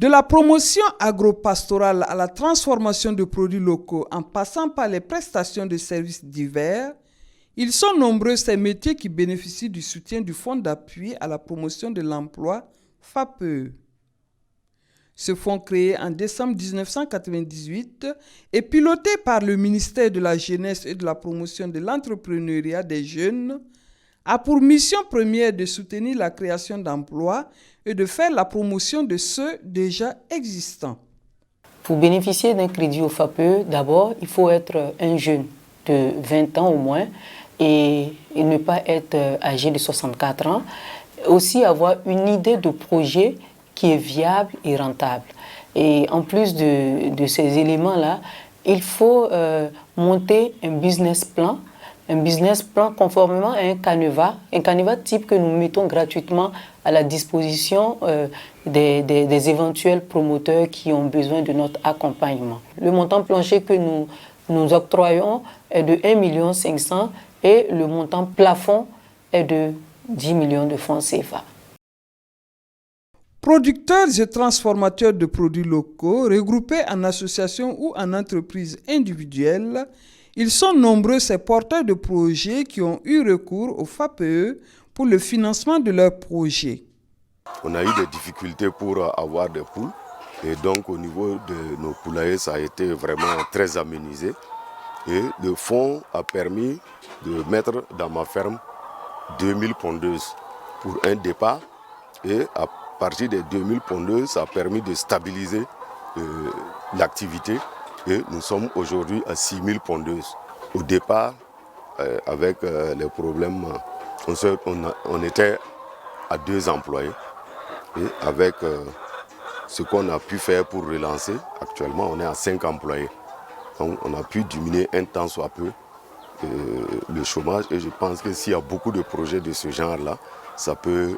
De la promotion agro-pastorale à la transformation de produits locaux en passant par les prestations de services divers, ils sont nombreux ces métiers qui bénéficient du soutien du Fonds d'appui à la promotion de l'emploi FAPE. Ce fonds créé en décembre 1998 est piloté par le ministère de la Jeunesse et de la Promotion de l'entrepreneuriat des jeunes, a pour mission première de soutenir la création d'emplois et de faire la promotion de ceux déjà existants. Pour bénéficier d'un crédit au FAPE, d'abord, il faut être un jeune de 20 ans au moins et ne pas être âgé de 64 ans. Aussi avoir une idée de projet qui est viable et rentable. Et en plus de ces éléments-là, il faut monter un business plan conformément à un canevas type que nous mettons gratuitement à la disposition des éventuels promoteurs qui ont besoin de notre accompagnement. Le montant plancher que nous octroyons est de 1,5 million et le montant plafond est de 10 millions de francs CFA. Producteurs et transformateurs de produits locaux, regroupés en associations ou en entreprises individuelles, ils sont nombreux ces porteurs de projets qui ont eu recours au FAPE pour le financement de leurs projets. On a eu des difficultés pour avoir des poules et donc au niveau de nos poulaillers, ça a été vraiment très aménisé. Et le fonds a permis de mettre dans ma ferme 2000 pondeuses pour un départ et à partir des 2000 pondeuses, ça a permis de stabiliser l'activité et nous sommes aujourd'hui à 6000 pondeuses. Au départ, avec les problèmes, on était à 2 employés et avec ce qu'on a pu faire pour relancer, actuellement on est à 5 employés. Donc on a pu diminuer un temps soit peu le chômage et je pense que s'il y a beaucoup de projets de ce genre-là, ça peut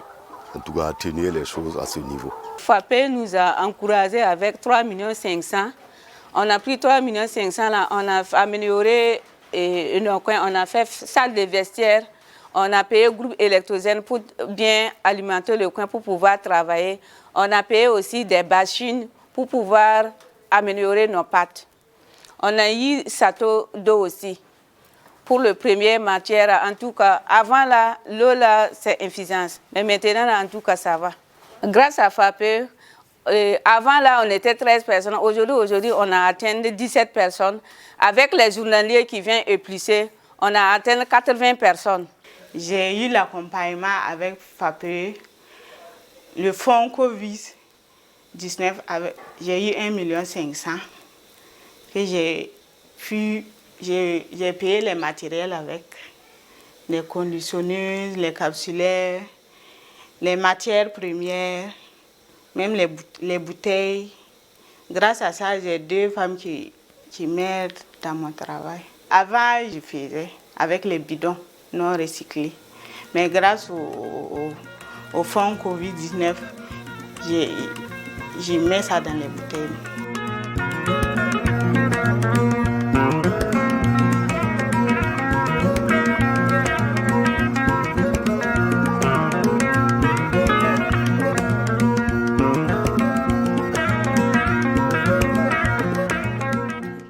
en tout cas atténuer les choses à ce niveau. FAPE nous a encouragés avec 3,5 millions. On a pris 3,5 millions là, on a amélioré nos coins, on a fait salle de vestiaire, on a payé groupe électrogène pour bien alimenter le coin pour pouvoir travailler. On a payé aussi des machines pour pouvoir améliorer nos pâtes. On a eu sato d'eau aussi. Pour le premier matière, en tout cas, avant là, l'eau là, c'est insuffisance. Mais maintenant, là, en tout cas, ça va. Grâce à FAPE, avant là, on était 13 personnes. Aujourd'hui, on a atteint 17 personnes. Avec les journaliers qui viennent éplucher, on a atteint 80 personnes. J'ai eu l'accompagnement avec FAPE, le fonds Covid-19, j'ai eu 1,5 million. J'ai payé les matériels avec, les conditionneuses, les capsulaires, les matières premières, même les bouteilles. Grâce à ça, j'ai 2 femmes qui m'aident dans mon travail. Avant, je faisais avec les bidons non recyclés. Mais grâce au fonds Covid-19, j'ai mis ça dans les bouteilles.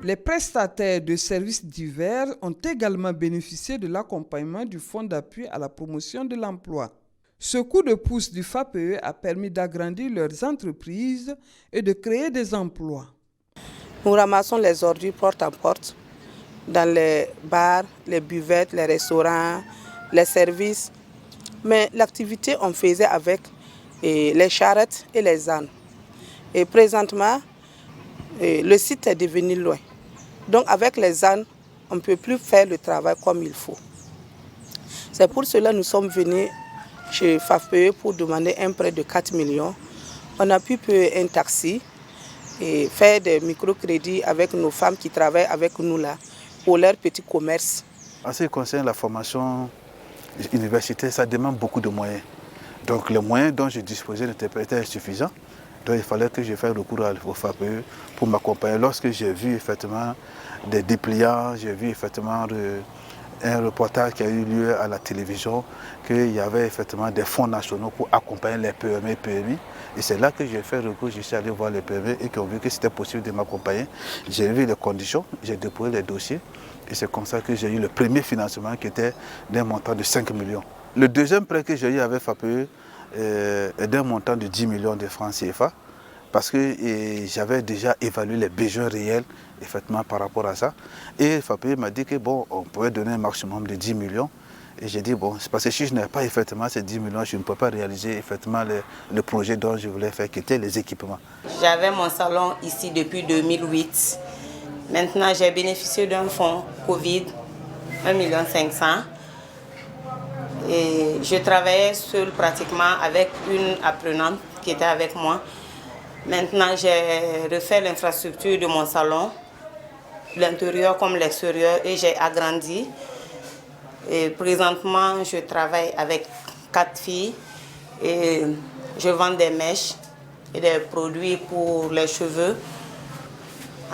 Les prestataires de services divers ont également bénéficié de l'accompagnement du Fonds d'appui à la promotion de l'emploi. Ce coup de pouce du FAPE a permis d'agrandir leurs entreprises et de créer des emplois. Nous ramassons les ordures porte en porte dans les bars, les buvettes, les restaurants, les services. Mais l'activité, on faisait avec les charrettes et les ânes. Et présentement, le site est devenu loin. Donc avec les ânes, on ne peut plus faire le travail comme il faut. C'est pour cela que nous sommes venus chez FAPE pour demander un prêt de 4 millions. On a pu payer un taxi et faire des microcrédits avec nos femmes qui travaillent avec nous là pour leur petit commerce. En ce qui concerne la formation universitaire, ça demande beaucoup de moyens. Donc les moyens dont je disposais n'étaient pas insuffisants. Donc il fallait que je fasse recours au FAPE pour m'accompagner. Lorsque j'ai vu effectivement des dépliants, j'ai vu effectivement un reportage qui a eu lieu à la télévision, qu'il y avait effectivement des fonds nationaux pour accompagner les PME et PMI. Et c'est là que j'ai fait recours, je suis allé voir les PME et qui ont vu que c'était possible de m'accompagner. J'ai vu les conditions, j'ai déposé les dossiers et c'est comme ça que j'ai eu le premier financement qui était d'un montant de 5 millions. Le deuxième prêt que j'ai eu avec FAPE est d'un montant de 10 millions de francs CFA parce que j'avais déjà évalué les besoins réels effectivement par rapport à ça. Et FAPE m'a dit que bon, on pouvait donner un maximum de 10 millions. Et j'ai dit, bon, c'est parce que si je n'avais pas effectivement ces 10 millions, je ne peux pas réaliser effectivement le projet dont je voulais faire, qui était les équipements. J'avais mon salon ici depuis 2008. Maintenant, j'ai bénéficié d'un fonds Covid, 1,5 million. Et je travaillais seule pratiquement avec une apprenante qui était avec moi. Maintenant, j'ai refait l'infrastructure de mon salon, l'intérieur comme l'extérieur, et j'ai agrandi. Et présentement, je travaille avec 4 filles et je vends des mèches et des produits pour les cheveux.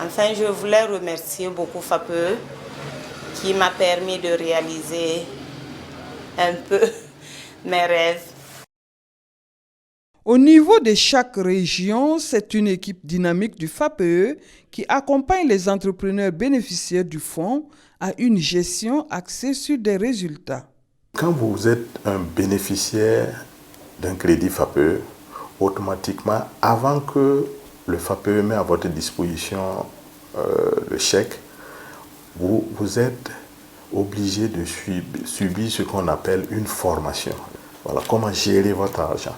Enfin, je voulais remercier beaucoup FAPE qui m'a permis de réaliser un peu mes rêves. Au niveau de chaque région, c'est une équipe dynamique du FAPE qui accompagne les entrepreneurs bénéficiaires du fonds à une gestion axée sur des résultats. Quand vous êtes un bénéficiaire d'un crédit FAPE, automatiquement, avant que le FAPE mette à votre disposition le chèque, vous êtes obligé de subir ce qu'on appelle une formation. Voilà, comment gérer votre argent.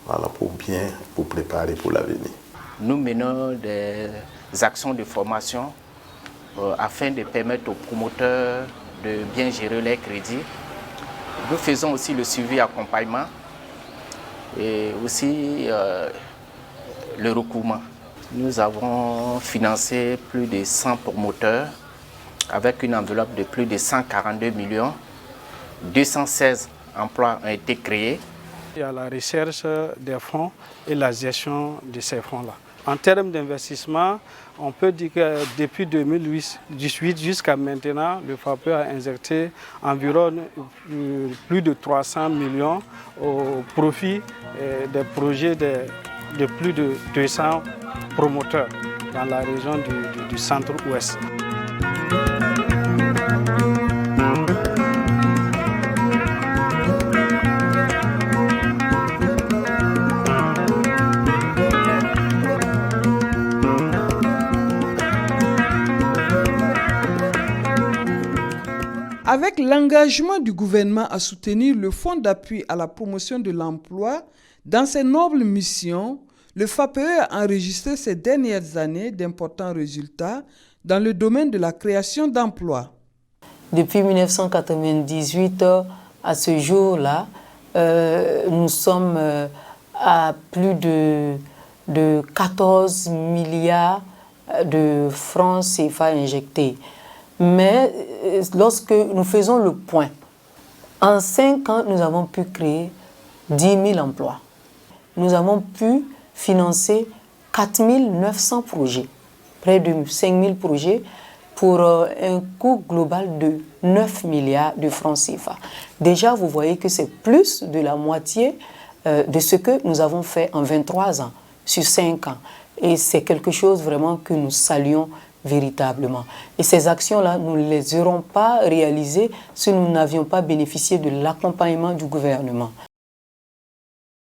Voilà, pour bien vous préparer pour l'avenir. Nous menons des actions de formation afin de permettre aux promoteurs de bien gérer leurs crédits. Nous faisons aussi le suivi accompagnement et aussi le recouvrement. Nous avons financé plus de 100 promoteurs avec une enveloppe de plus de 142 millions. 216 emplois ont été créés. Il y a la recherche des fonds et la gestion de ces fonds-là. En termes d'investissement, on peut dire que depuis 2018 jusqu'à maintenant, le FAPE a injecté environ plus de 300 millions au profit des projets de plus de 200 promoteurs dans la région du centre-ouest. Avec l'engagement du gouvernement à soutenir le Fonds d'appui à la promotion de l'emploi dans ses nobles missions, le FAPE a enregistré ces dernières années d'importants résultats dans le domaine de la création d'emplois. Depuis 1998 à ce jour-là, nous sommes à plus de 14 milliards de francs CFA injectés. Mais lorsque nous faisons le point, en 5 ans, nous avons pu créer 10 000 emplois. Nous avons pu financer 4 900 projets, près de 5 000 projets, pour un coût global de 9 milliards de francs CFA. Déjà, vous voyez que c'est plus de la moitié de ce que nous avons fait en 23 ans, sur 5 ans. Et c'est quelque chose vraiment que nous saluons véritablement. Et ces actions-là, nous ne les aurons pas réalisées si nous n'avions pas bénéficié de l'accompagnement du gouvernement.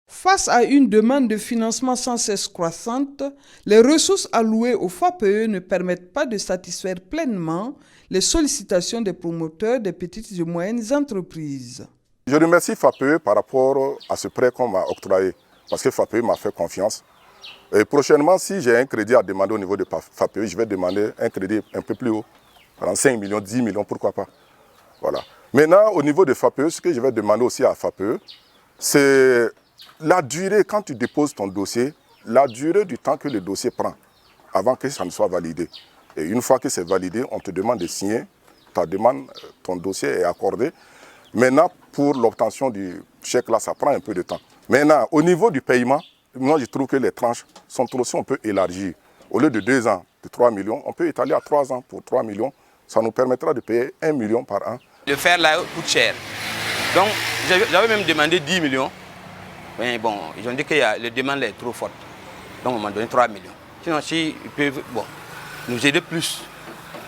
Face à une demande de financement sans cesse croissante, les ressources allouées au FAPE ne permettent pas de satisfaire pleinement les sollicitations des promoteurs des petites et moyennes entreprises. Je remercie FAPE par rapport à ce prêt qu'on m'a octroyé, parce que FAPE m'a fait confiance. Et prochainement, si j'ai un crédit à demander au niveau de FAPE, je vais demander un crédit un peu plus haut, 5 millions, 10 millions, pourquoi pas. Voilà. Maintenant, au niveau de FAPE, ce que je vais demander aussi à FAPE, c'est la durée, quand tu déposes ton dossier, la durée du temps que le dossier prend avant que ça ne soit validé. Et une fois que c'est validé, on te demande de signer, ta demande, ton dossier est accordé. Maintenant, pour l'obtention du chèque, là, ça prend un peu de temps. Maintenant, au niveau du paiement, moi, je trouve que les tranches sont aussi un peu élargies. Au lieu de 2 ans, de 3 millions, on peut étaler à 3 ans pour 3 millions. Ça nous permettra de payer 1 million par an Le fer là coûte cher. Donc j'avais même demandé 10 millions. Mais bon, ils ont dit que la demande est trop forte. Donc on m'a donné 3 millions. Sinon, s'ils peuvent nous aider plus,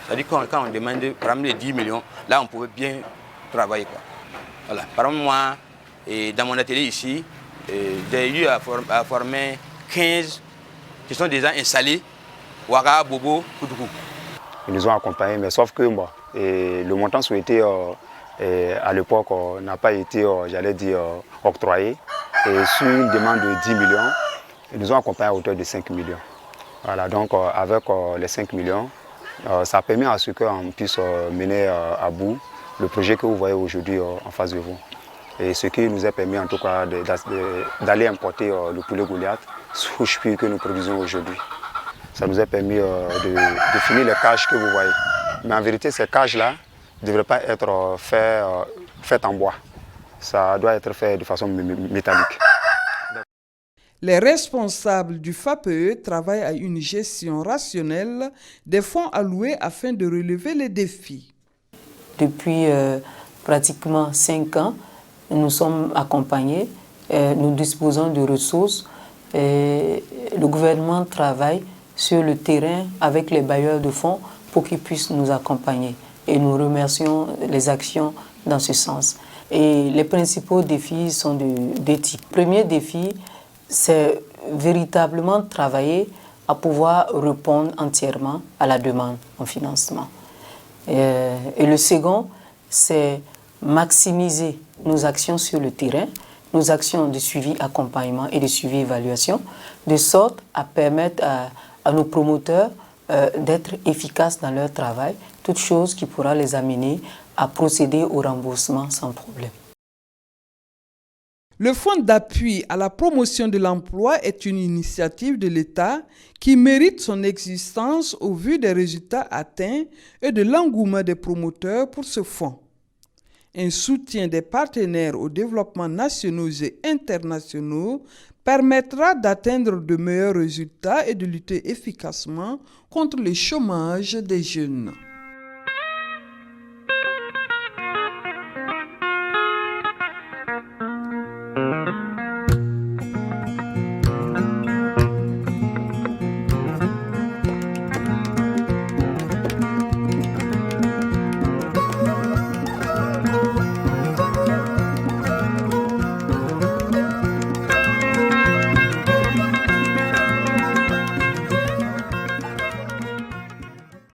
c'est-à-dire quand on demande par exemple les 10 millions, là on pouvait bien travailler, quoi. Voilà. Par exemple, moi, dans mon atelier ici, j'ai eu à former 15 qui sont déjà installés, Ouaga, Bobo, Koudoukou. Ils nous ont accompagnés, mais sauf que le montant souhaité à l'époque n'a pas été, j'allais dire, octroyé. Et sur une demande de 10 millions, ils nous ont accompagnés à hauteur de 5 millions. Voilà, donc avec les 5 millions, ça permet à ce qu'on puisse mener à bout le projet que vous voyez aujourd'hui en face de vous. Et ce qui nous a permis en tout cas d'aller importer le poulet Goliath, souche que nous produisons aujourd'hui. Ça nous a permis de finir les cages que vous voyez. Mais en vérité, ces cages-là ne devraient pas être faites en bois. Ça doit être fait de façon métallique. Les responsables du FAPE travaillent à une gestion rationnelle des fonds alloués afin de relever les défis. Depuis pratiquement 5 ans, nous sommes accompagnés, nous disposons de ressources. Et le gouvernement travaille sur le terrain avec les bailleurs de fonds pour qu'ils puissent nous accompagner. Et nous remercions les actions dans ce sens. Et les principaux défis sont de 2 types. Le premier défi, c'est véritablement travailler à pouvoir répondre entièrement à la demande en financement. Et le second, c'est maximiser nos actions sur le terrain, nos actions de suivi, accompagnement et de suivi, évaluation, de sorte à permettre à nos promoteurs d'être efficaces dans leur travail, toute chose qui pourra les amener à procéder au remboursement sans problème. Le Fonds d'appui à la promotion de l'emploi est une initiative de l'État qui mérite son existence au vu des résultats atteints et de l'engouement des promoteurs pour ce fonds. Un soutien des partenaires au développement nationaux et internationaux permettra d'atteindre de meilleurs résultats et de lutter efficacement contre le chômage des jeunes.